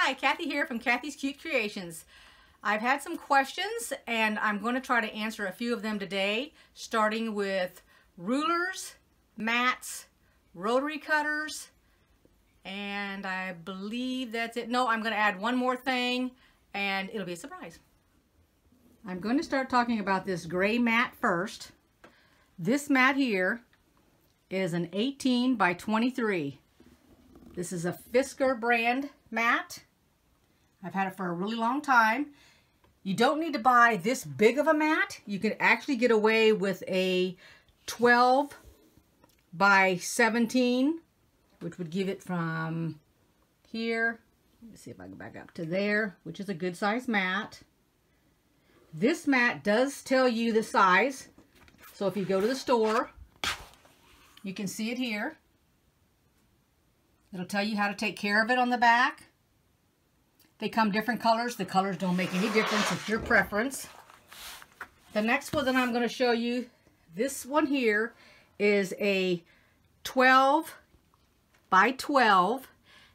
Hi, Kathy here from Kathy's Cute Creations. I've had some questions and I'm going to try to answer a few of them today, starting with rulers, mats, rotary cutters, and I believe that's it. No, I'm going to add one more thing and it'll be a surprise. I'm going to start talking about this gray mat first. This mat here is an 18 by 23. This is a Fisker brand mat. I've had it for a really long time. You don't need to buy this big of a mat. You can actually get away with a 12 by 17, which would give it from here. Let me see if I can back up to there, which is a good size mat. This mat does tell you the size. So if you go to the store, you can see it here. It'll tell you how to take care of it on the back. They come different colors. The colors don't make any difference. It's your preference. The next one that I'm going to show you, this one here is a 12 by 12.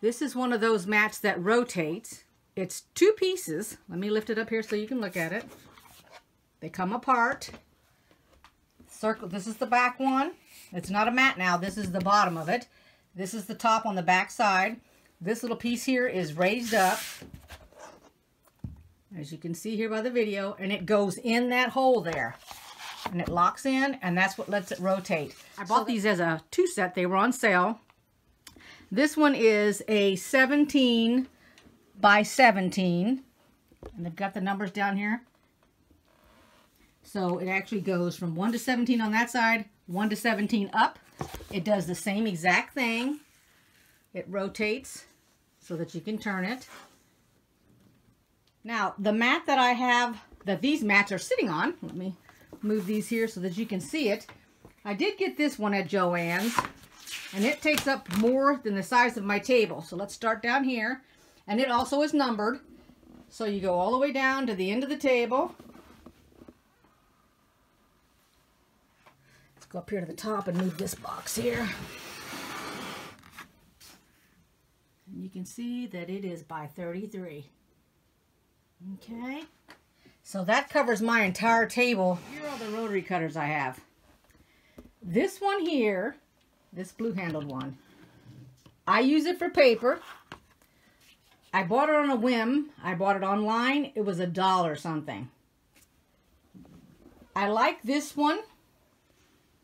This is one of those mats that rotates. It's two pieces. Let me lift it up here so you can look at it. They come apart. Circle. This is the back one. It's not a mat now. This is the bottom of it. This is the top on the back side. This little piece here is raised up, as you can see here by the video, and it goes in that hole there. And it locks in, and that's what lets it rotate. I bought these as a two set. They were on sale. This one is a 17 by 17, and they've got the numbers down here. So it actually goes from 1 to 17 on that side, 1 to 17 up. It does the same exact thing. It rotates so that you can turn it. Now, the mat that I have, that these mats are sitting on, let me move these here so that you can see it. I did get this one at Joann's, and it takes up more than the size of my table. So let's start down here, and it also is numbered. So you go all the way down to the end of the table. Let's go up here to the top and move this box here. And you can see that it is by 33. Okay. So that covers my entire table. Here are the rotary cutters I have. This one here, this blue handled one, I use it for paper. I bought it on a whim. I bought it online. It was $1 something. I like this one.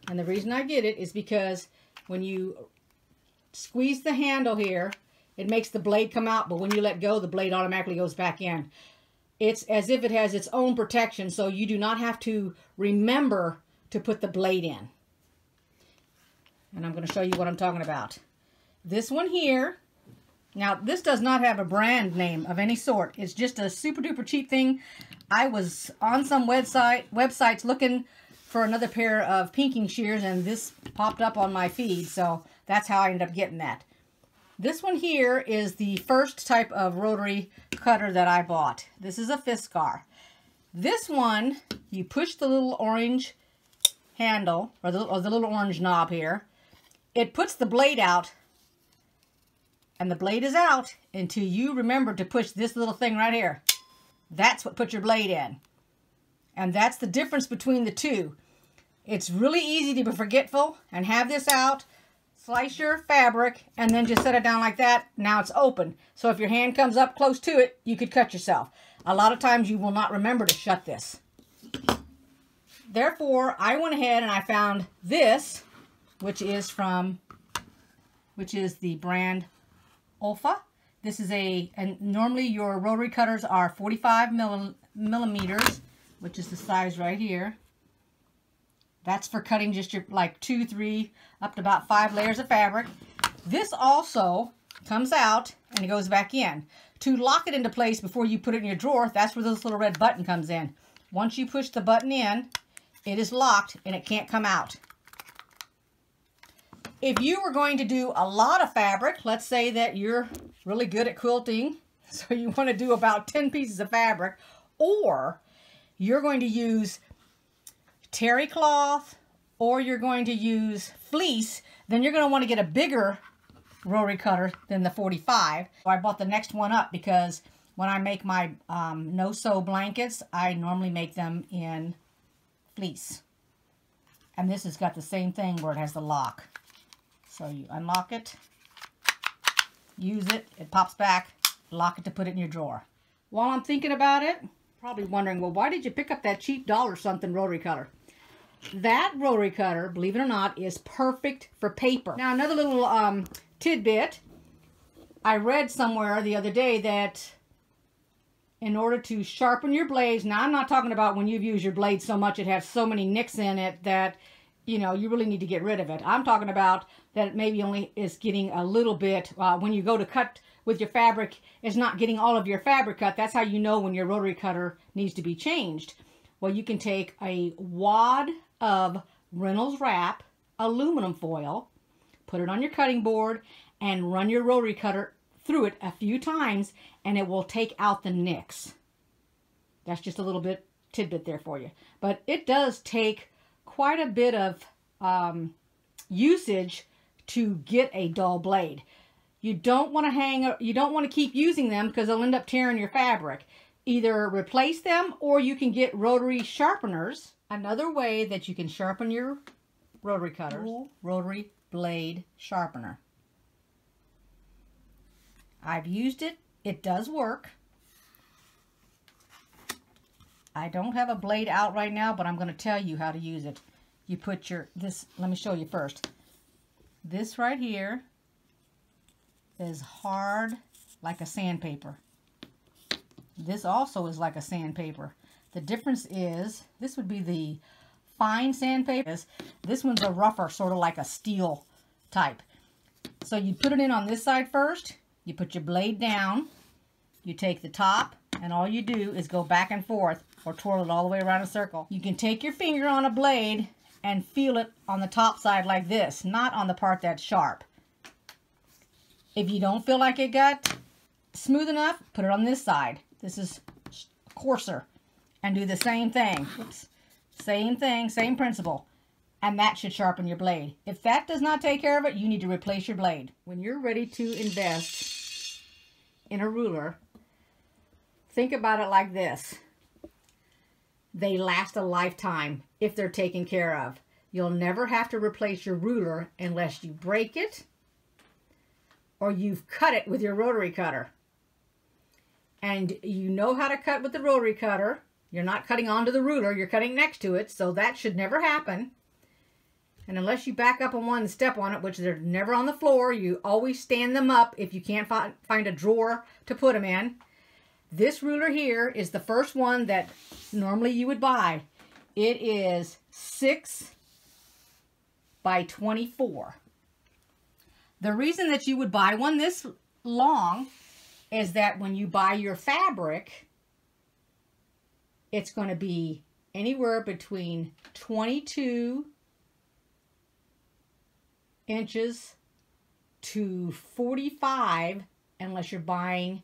And the reason I get it is because when you squeeze the handle here, it makes the blade come out, but when you let go, the blade automatically goes back in. It's as if it has its own protection, so you do not have to remember to put the blade in. And I'm going to show you what I'm talking about. This one here, now this does not have a brand name of any sort. It's just a super duper cheap thing. I was on some websites looking for another pair of pinking shears, and this popped up on my feed, so that's how I ended up getting that. This one here is the first type of rotary cutter that I bought. This is a Fisker. This one, you push the little orange handle, or the little orange knob here. It puts the blade out, and the blade is out until you remember to push this little thing right here. That's what puts your blade in. And that's the difference between the two. It's really easy to be forgetful and have this out. Slice your fabric and then just set it down like that. Now it's open. So if your hand comes up close to it, you could cut yourself. A lot of times you will not remember to shut this. Therefore, I went ahead and I found this, which is the brand Olfa. This is and normally your rotary cutters are 45 millimeters, which is the size right here. That's for cutting just your like 2, 3, up to about 5 layers of fabric. This also comes out and it goes back in. To lock it into place before you put it in your drawer, that's where this little red button comes in. Once you push the button in, it is locked and it can't come out. If you were going to do a lot of fabric, let's say that you're really good at quilting, so you want to do about 10 pieces of fabric, or you're going to use terry cloth, or you're going to use fleece, then you're going to want to get a bigger rotary cutter than the 45. So I bought the next one up because when I make my no-sew blankets, I normally make them in fleece. And this has got the same thing where it has the lock. So you unlock it, use it, it pops back, lock it to put it in your drawer. While I'm thinking about it, probably wondering, well, why did you pick up that cheap dollar something rotary cutter? That rotary cutter, believe it or not, is perfect for paper. Now, another little tidbit. I read somewhere the other day that in order to sharpen your blades, now I'm not talking about when you've used your blade so much it has so many nicks in it that, you know, you really need to get rid of it. I'm talking about that it maybe only is getting a little bit, when you go to cut with your fabric, it's not getting all of your fabric cut. That's how you know when your rotary cutter needs to be changed. Well, you can take a wad of Reynolds wrap, aluminum foil, put it on your cutting board, and run your rotary cutter through it a few times, and it will take out the nicks. That's just a little bit tidbit there for you. But it does take quite a bit of usage to get a dull blade. You don't want to keep using them because they'll end up tearing your fabric. Either replace them or you can get rotary sharpeners. Another way that you can sharpen your rotary cutters, rotary blade sharpener. I've used it. It does work. I don't have a blade out right now, but I'm going to tell you how to use it. You put let me show you first. This right here is hard like a sandpaper. This also is like a sandpaper. The difference is, this would be the fine sandpaper. This one's a rougher, sort of like a steel type. So you put it in on this side first. You put your blade down. You take the top, and all you do is go back and forth or twirl it all the way around a circle. You can take your finger on a blade and feel it on the top side like this, not on the part that's sharp. If you don't feel like it got smooth enough, put it on this side. This is coarser. And do the same thing. Oops. Same thing, same principle. And that should sharpen your blade. If that does not take care of it, you need to replace your blade. When you're ready to invest in a ruler, think about it like this. They last a lifetime if they're taken care of. You'll never have to replace your ruler unless you break it or you've cut it with your rotary cutter. And you know how to cut with the rotary cutter. You're not cutting onto the ruler, you're cutting next to it, so that should never happen. And unless you back up on one and step on it, which they're never on the floor, you always stand them up if you can't find a drawer to put them in. This ruler here is the first one that normally you would buy. It is 6 by 24. The reason that you would buy one this long is that when you buy your fabric, it's going to be anywhere between 22 inches to 45, unless you're buying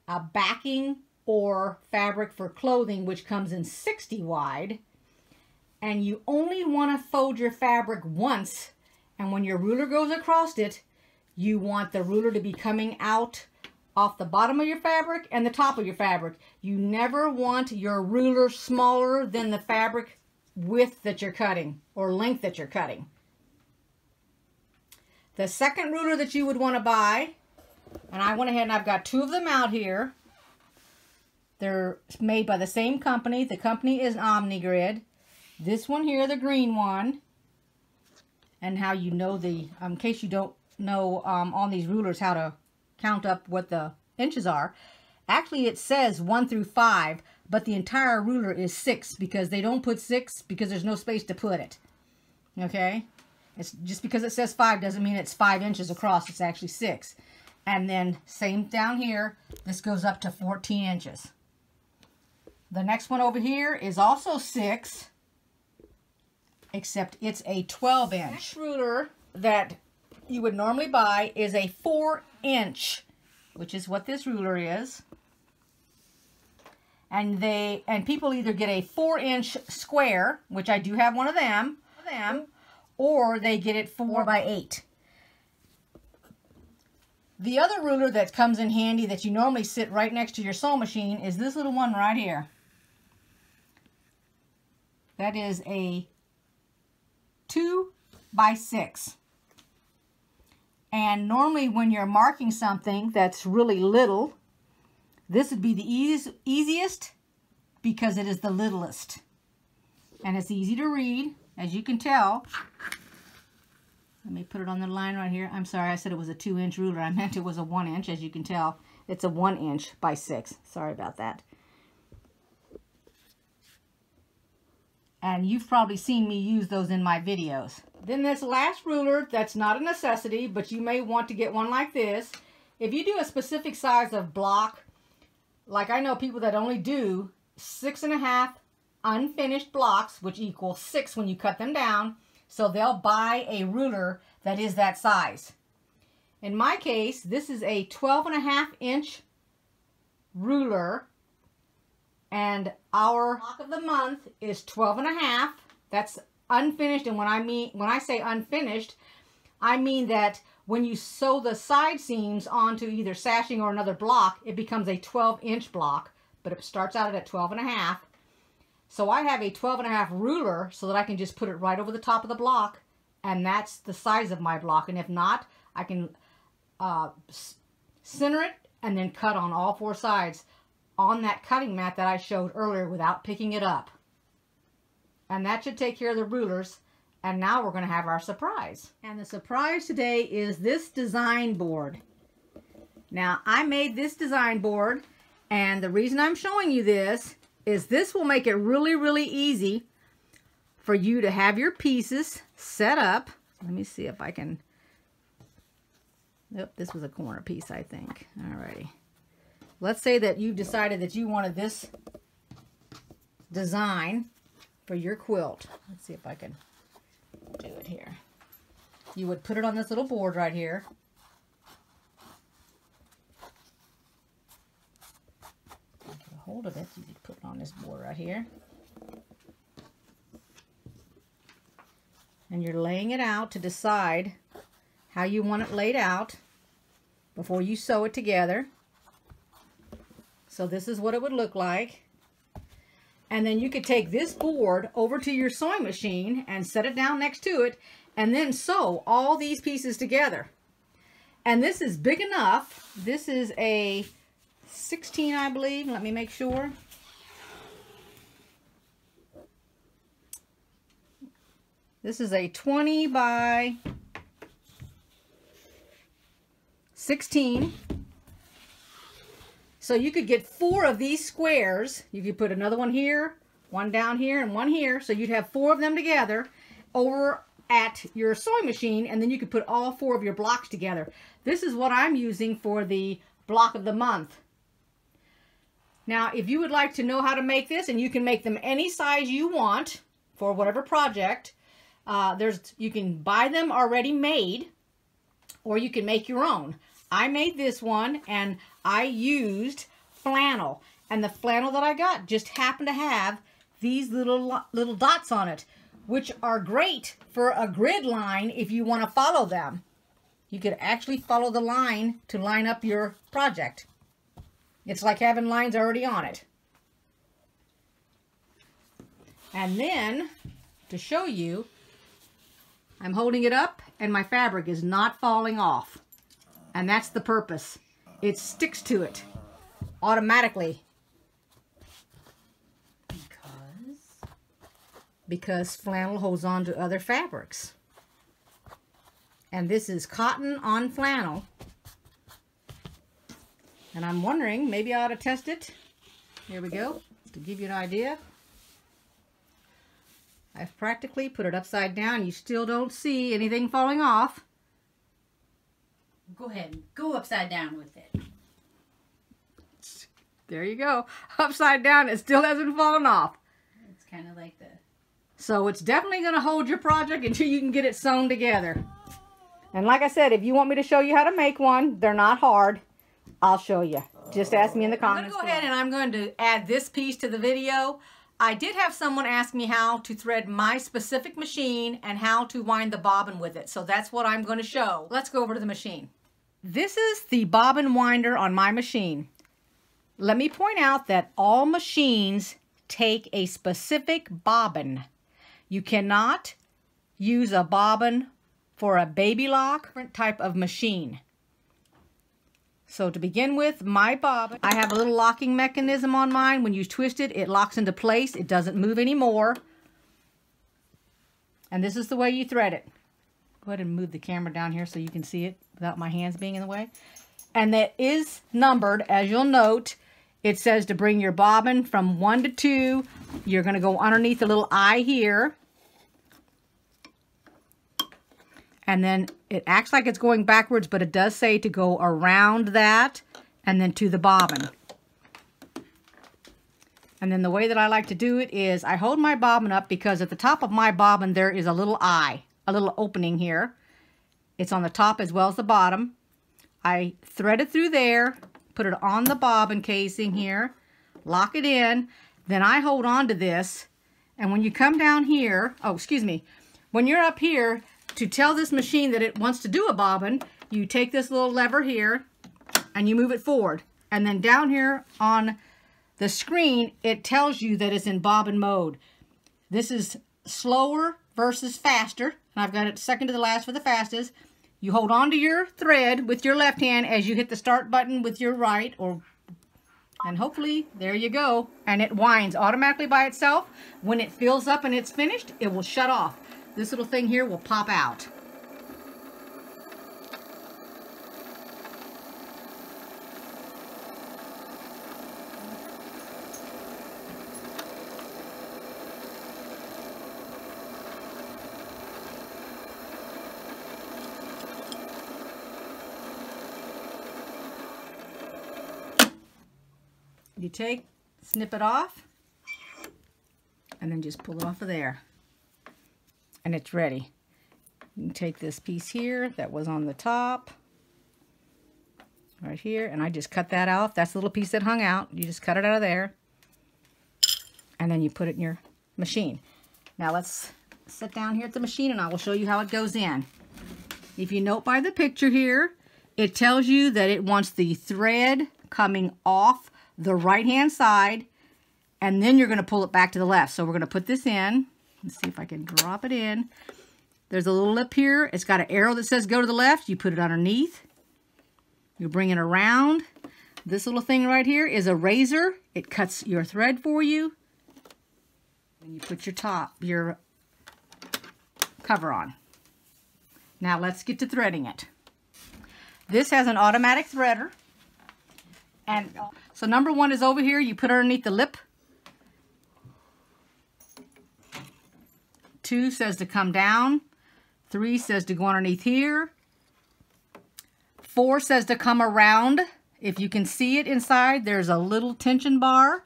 a backing or fabric for clothing, which comes in 60 wide. And you only want to fold your fabric once, and when your ruler goes across it, you want the ruler to be coming out off the bottom of your fabric and the top of your fabric. You never want your ruler smaller than the fabric width that you're cutting or length that you're cutting. The second ruler that you would want to buy, and I went ahead and I've got 2 of them out here. They're made by the same company. The company is OmniGrid. This one here, the green one, and how you know in case you don't know on these rulers how to count up what the inches are. Actually, it says 1 through 5, but the entire ruler is 6 because they don't put 6 because there's no space to put it. Okay? It's just because it says 5 doesn't mean it's 5 inches across. It's actually 6. And then same down here, this goes up to 14 inches. The next one over here is also 6, except it's a 12 inch. The next ruler that you would normally buy is a 4-inch, which is what this ruler is. And people either get a 4-inch square, which I do have one of them, or they get it 4 by 8. The other ruler that comes in handy that you normally sit right next to your sewing machine is this little one right here. That is a 2x6. And normally when you're marking something that's really little, this would be the easiest because it is the littlest. And it's easy to read, as you can tell. Let me put it on the line right here. I'm sorry, I said it was a 2-inch ruler. I meant it was a 1 inch. As you can tell, it's a 1 inch by 6. Sorry about that. And you've probably seen me use those in my videos. Then this last ruler, that's not a necessity, but you may want to get one like this. If you do a specific size of block, like I know people that only do 6.5 unfinished blocks, which equals 6 when you cut them down. So they'll buy a ruler that is that size. In my case, this is a 12.5-inch ruler, and our block of the month is 12.5. That's unfinished, and when I say unfinished, I mean that when you sew the side seams onto either sashing or another block, it becomes a 12-inch block, but it starts out at 12.5. So I have a 12.5 ruler so that I can just put it right over the top of the block, and that's the size of my block. And if not, I can center it and then cut on all 4 sides on that cutting mat that I showed earlier without picking it up. And that should take care of the rulers. And now we're going to have our surprise. And the surprise today is this design board. Now, I made this design board, and the reason I'm showing you this is this will make it really, really easy for you to have your pieces set up. Let me see if I can... Yep, this was a corner piece, I think. Alrighty. Let's say that you decided that you wanted this design for your quilt. Let's see if I can do it here. You would put it on this little board right here. Get a hold of it. You could put it on this board right here. And you're laying it out to decide how you want it laid out before you sew it together. So this is what it would look like. And then you could take this board over to your sewing machine and set it down next to it and then sew all these pieces together. And this is big enough. This is a 16, I believe. Let me make sure. This is a 20 by 16. So you could get 4 of these squares. You could put another one here, one down here, and one here. So you'd have 4 of them together over at your sewing machine, and then you could put all 4 of your blocks together. This is what I'm using for the block of the month. Now, if you would like to know how to make this, and you can make them any size you want for whatever project, you can buy them already made, or you can make your own. I made this one, and I used flannel, and the flannel that I got just happened to have these little dots on it, which are great for a grid line if you want to follow them. You could actually follow the line to line up your project. It's like having lines already on it. And then, to show you, I'm holding it up and my fabric is not falling off. And that's the purpose. It sticks to it automatically. Because flannel holds on to other fabrics. And this is cotton on flannel. And I'm wondering, maybe I ought to test it. Here we go, to give you an idea. I've practically put it upside down. You still don't see anything falling off. Go ahead and go upside down with it. There you go. Upside down, it still hasn't fallen off. It's kind of like the... So it's definitely going to hold your project until you can get it sewn together. And like I said, if you want me to show you how to make one, they're not hard. I'll show you. Just ask me in the comments. I'm going to go ahead and I'm going to add this piece to the video. I did have someone ask me how to thread my specific machine and how to wind the bobbin with it. So that's what I'm going to show. Let's go over to the machine. This is the bobbin winder on my machine. Let me point out that all machines take a specific bobbin. You cannot use a bobbin for a baby lock, different type of machine. So to begin with, my bobbin, I have a little locking mechanism on mine. When you twist it, it locks into place. It doesn't move anymore. And this is the way you thread it. Go ahead and move the camera down here so you can see it without my hands being in the way. And that is numbered, as you'll note. It says to bring your bobbin from 1 to 2. You're going to go underneath the little eye here. And then it acts like it's going backwards, but it does say to go around that and then to the bobbin. And then the way that I like to do it is I hold my bobbin up because at the top of my bobbin there is a little eye, a little opening here. It's on the top as well as the bottom. I thread it through there, put it on the bobbin casing here, lock it in, then I hold on to this, and when you come down here, when you're up here, to tell this machine that it wants to do a bobbin, you take this little lever here and you move it forward. And then down here on the screen, it tells you that it's in bobbin mode. This is slower versus faster. And I've got it second to the last for the fastest. You hold on to your thread with your left hand as you hit the start button with your right, and hopefully, there you go. And it winds automatically by itself. When it fills up and it's finished, it will shut off. This little thing here will pop out. You snip it off, and then just pull it off of there. And it's ready. You can take this piece here that was on the top, right here, and I just cut that off. That's the little piece that hung out. You just cut it out of there, and then you put it in your machine. Now let's sit down here at the machine and I will show you how it goes in. If you note by the picture here, it tells you that it wants the thread coming off the right hand side, and then you're going to pull it back to the left. So we're going to put this in. Let's see if I can drop it in. There's a little lip here. It's got an arrow that says go to the left. You put it underneath. You bring it around. This little thing right here is a razor. It cuts your thread for you. And you put your cover on. Now let's get to threading it. This has an automatic threader. And so number 1 is over here. You put it underneath the lip. 2 says to come down. 3 says to go underneath here. 4 says to come around. If you can see it inside, there's a little tension bar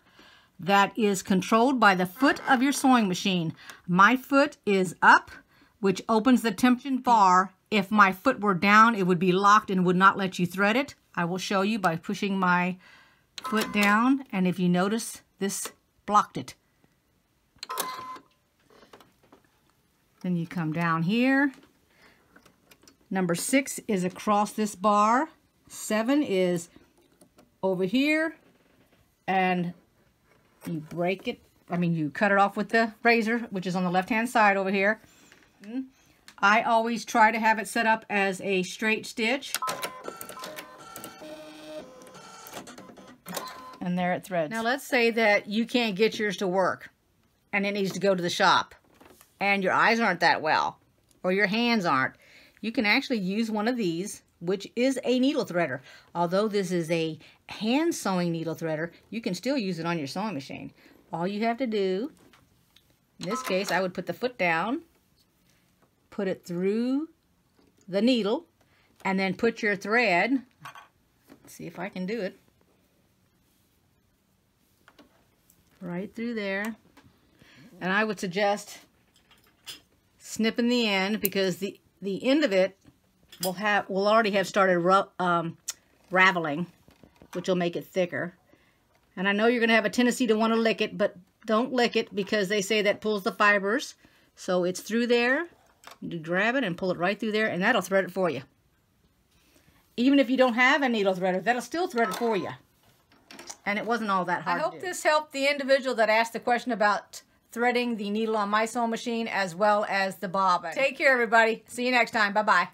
that is controlled by the foot of your sewing machine. My foot is up, which opens the tension bar. If my foot were down, it would be locked and would not let you thread it. I will show you by pushing my foot down, and if you notice, this blocked it. Then you come down here. Number 6 is across this bar. 7 is over here, and you break it. You cut it off with the razor, which is on the left-hand side over here. I always try to have it set up as a straight stitch. And there it threads. Now let's say that you can't get yours to work and it needs to go to the shop and your eyes aren't that well or your hands aren't. You can actually use one of these, which is a needle threader. Although this is a hand sewing needle threader, you can still use it on your sewing machine. All you have to do, in this case, I would put the foot down, put it through the needle, and then put your thread, let's see if I can do it, right through there. And I would suggest snipping the end because the end of it will already have started raveling, which will make it thicker. And I know you're going to have a tendency to want to lick it, but don't lick it because they say that pulls the fibers. So it's through there. You grab it and pull it right through there, and that'll thread it for you. even if you don't have a needle threader, that'll still thread it for you. And it wasn't all that hard. I hope this helped the individual that asked the question about threading the needle on my sewing machine as well as the bobbin. Take care, everybody. See you next time. Bye-bye.